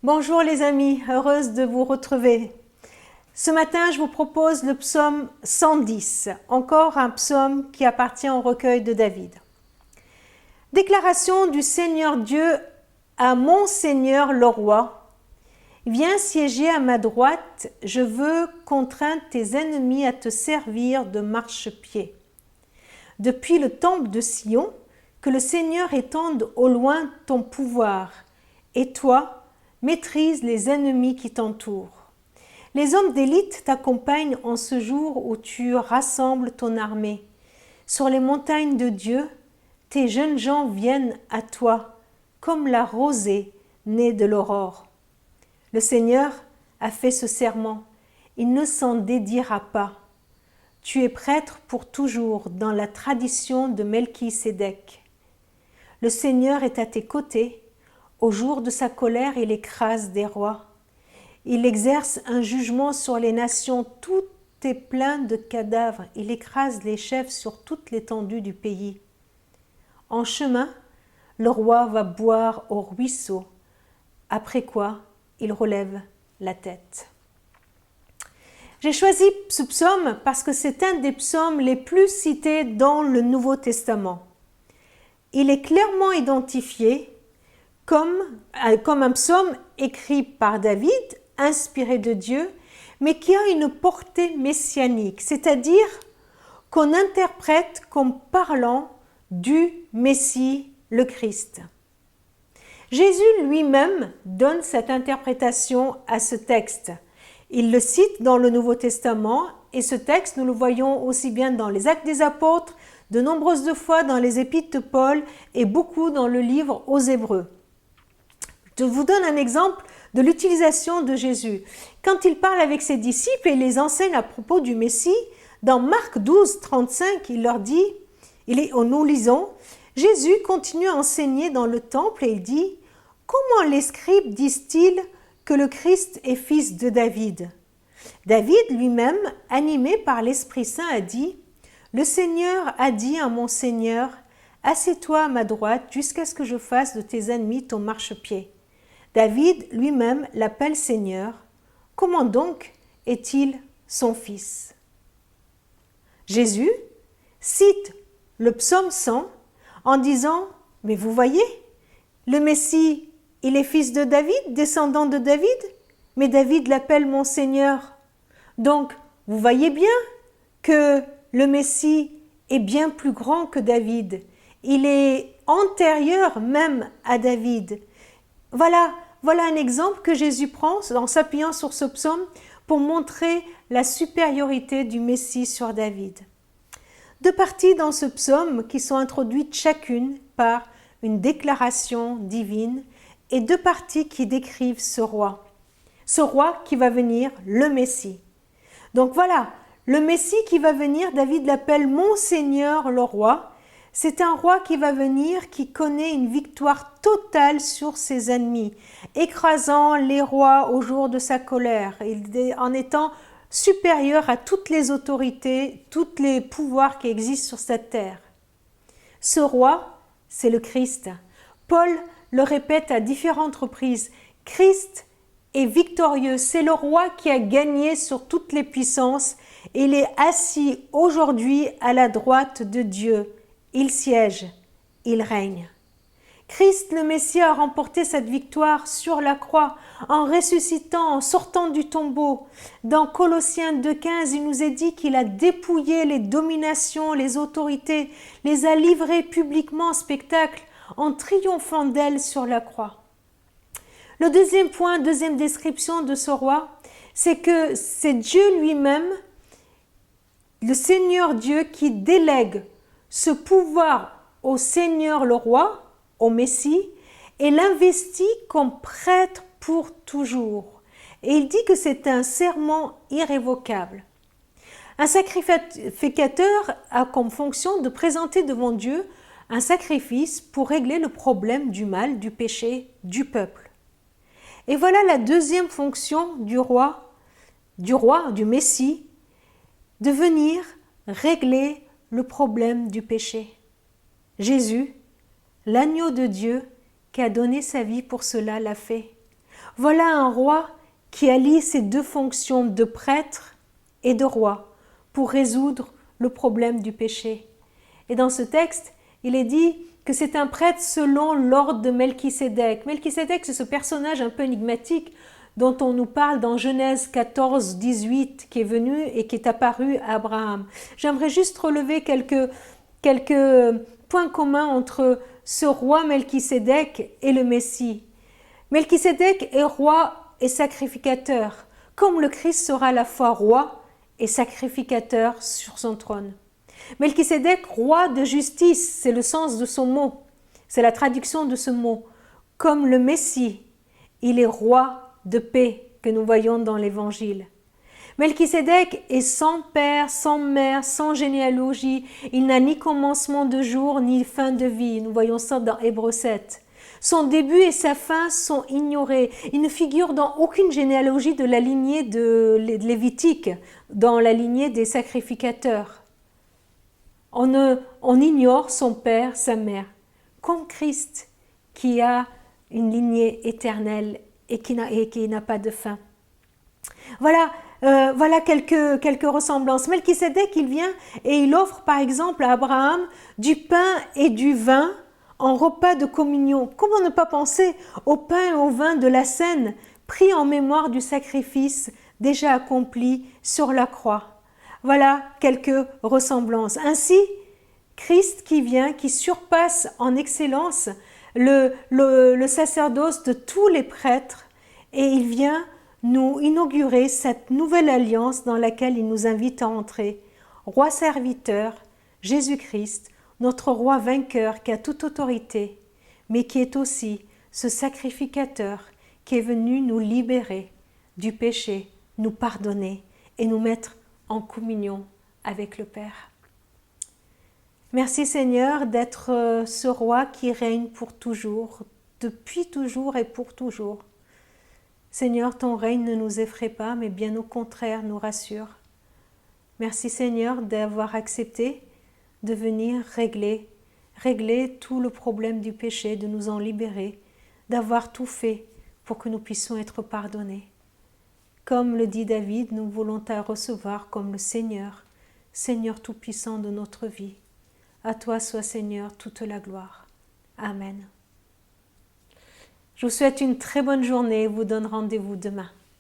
Bonjour les amis, heureuse de vous retrouver. Ce matin, je vous propose le psaume 110, encore un psaume qui appartient au recueil de David. Déclaration du Seigneur Dieu à mon Seigneur le roi. Viens siéger à ma droite, je veux contraindre tes ennemis à te servir de marchepied. Depuis le temple de Sion, que le Seigneur étende au loin ton pouvoir, et toi, maîtrise les ennemis qui t'entourent. Les hommes d'élite t'accompagnent en ce jour où tu rassembles ton armée. Sur les montagnes de Dieu, tes jeunes gens viennent à toi, comme la rosée née de l'aurore. Le Seigneur a fait ce serment, il ne s'en dédiera pas. Tu es prêtre pour toujours dans la tradition de Melchisédek. Le Seigneur est à tes côtés. Au jour de sa colère, il écrase des rois. Il exerce un jugement sur les nations, tout est plein de cadavres. Il écrase les chefs sur toute l'étendue du pays. En chemin, le roi va boire au ruisseau, après quoi il relève la tête. J'ai choisi ce psaume parce que c'est un des psaumes les plus cités dans le Nouveau Testament. Il est clairement identifié comme un psaume écrit par David, inspiré de Dieu, mais qui a une portée messianique, c'est-à-dire qu'on interprète comme parlant du Messie, le Christ. Jésus lui-même donne cette interprétation à ce texte. Il le cite dans le Nouveau Testament et ce texte, nous le voyons aussi bien dans les Actes des Apôtres, de nombreuses fois dans les Épîtres de Paul et beaucoup dans le livre aux Hébreux. Je vous donne un exemple de l'utilisation de Jésus. Quand il parle avec ses disciples et les enseigne à propos du Messie, dans Marc 12, 35, il leur dit, nous lisons, Jésus continue à enseigner dans le temple et il dit, « Comment les scribes disent-ils que le Christ est fils de David ?» David lui-même, animé par l'Esprit Saint, a dit, « Le Seigneur a dit à mon Seigneur, assieds-toi à ma droite jusqu'à ce que je fasse de tes ennemis ton marchepied. » David lui-même l'appelle Seigneur. Comment donc est-il son fils? Jésus cite le psaume 100 en disant, mais vous voyez, le Messie, il est fils de David, descendant de David, mais David l'appelle mon Seigneur. Donc, vous voyez bien que le Messie est bien plus grand que David. Il est antérieur même à David. Voilà un exemple que Jésus prend en s'appuyant sur ce psaume pour montrer la supériorité du Messie sur David. Deux parties dans ce psaume qui sont introduites chacune par une déclaration divine et deux parties qui décrivent ce roi qui va venir, le Messie. Donc voilà, le Messie qui va venir, David l'appelle mon Seigneur le roi. C'est un roi qui va venir, qui connaît une victoire totale sur ses ennemis, écrasant les rois au jour de sa colère, en étant supérieur à toutes les autorités, tous les pouvoirs qui existent sur cette terre. Ce roi, c'est le Christ. Paul le répète à différentes reprises, Christ est victorieux, c'est le roi qui a gagné sur toutes les puissances et il est assis aujourd'hui à la droite de Dieu. Il siège, il règne. Christ le Messie a remporté cette victoire sur la croix en ressuscitant, en sortant du tombeau. Dans Colossiens 2,15, il nous est dit qu'il a dépouillé les dominations, les autorités, les a livrées publiquement en spectacle en triomphant d'elles sur la croix. Le deuxième point, deuxième description de ce roi, c'est que c'est Dieu lui-même, le Seigneur Dieu, qui délègue ce pouvoir au Seigneur le roi, au Messie, et l'investit comme prêtre pour toujours. Et il dit que c'est un serment irrévocable. Un sacrificateur a comme fonction de présenter devant Dieu un sacrifice pour régler le problème du mal, du péché du peuple. Et voilà la deuxième fonction du roi, du Messie, de venir régler le problème du péché. Jésus, l'agneau de Dieu qui a donné sa vie pour cela, l'a fait. Voilà un roi qui allie ses deux fonctions de prêtre et de roi pour résoudre le problème du péché. Et dans ce texte, il est dit que c'est un prêtre selon l'ordre de Melchisédek. Melchisédek, c'est ce personnage un peu énigmatique dont on nous parle dans Genèse 14, 18, qui est venu et qui est apparu à Abraham. J'aimerais juste relever quelques points communs entre ce roi Melchisédek et le Messie. Melchisédek est roi et sacrificateur, comme le Christ sera à la fois roi et sacrificateur sur son trône. Melchisédek, roi de justice, c'est le sens de son mot, c'est la traduction de ce mot. Comme le Messie, il est roi de paix que nous voyons dans l'Évangile. Melchisédek est sans père, sans mère, sans généalogie. Il n'a ni commencement de jour, ni fin de vie. Nous voyons ça dans Hébreux 7. Son début et sa fin sont ignorés. Il ne figure dans aucune généalogie de la lignée de Lévitique, dans la lignée des sacrificateurs. On ignore son père, sa mère, comme Christ qui a une lignée éternelle et qui n'a pas de fin. Voilà quelques ressemblances. Melchisédek, il vient et il offre par exemple à Abraham du pain et du vin en repas de communion. Comment ne pas penser au pain et au vin de la scène pris en mémoire du sacrifice déjà accompli sur la croix. Voilà quelques ressemblances. Ainsi, Christ qui vient, qui surpasse en excellence le sacerdoce de tous les prêtres, et il vient nous inaugurer cette nouvelle alliance dans laquelle il nous invite à entrer. Roi serviteur, Jésus-Christ, notre roi vainqueur qui a toute autorité, mais qui est aussi ce sacrificateur qui est venu nous libérer du péché, nous pardonner et nous mettre en communion avec le Père. Merci Seigneur d'être ce roi qui règne pour toujours, depuis toujours et pour toujours. Seigneur, ton règne ne nous effraie pas, mais bien au contraire nous rassure. Merci Seigneur d'avoir accepté de venir régler tout le problème du péché, de nous en libérer, d'avoir tout fait pour que nous puissions être pardonnés. Comme le dit David, nous voulons te recevoir comme le Seigneur, Seigneur tout-puissant de notre vie. À toi soit Seigneur toute la gloire. Amen. Je vous souhaite une très bonne journée et vous donne rendez-vous demain.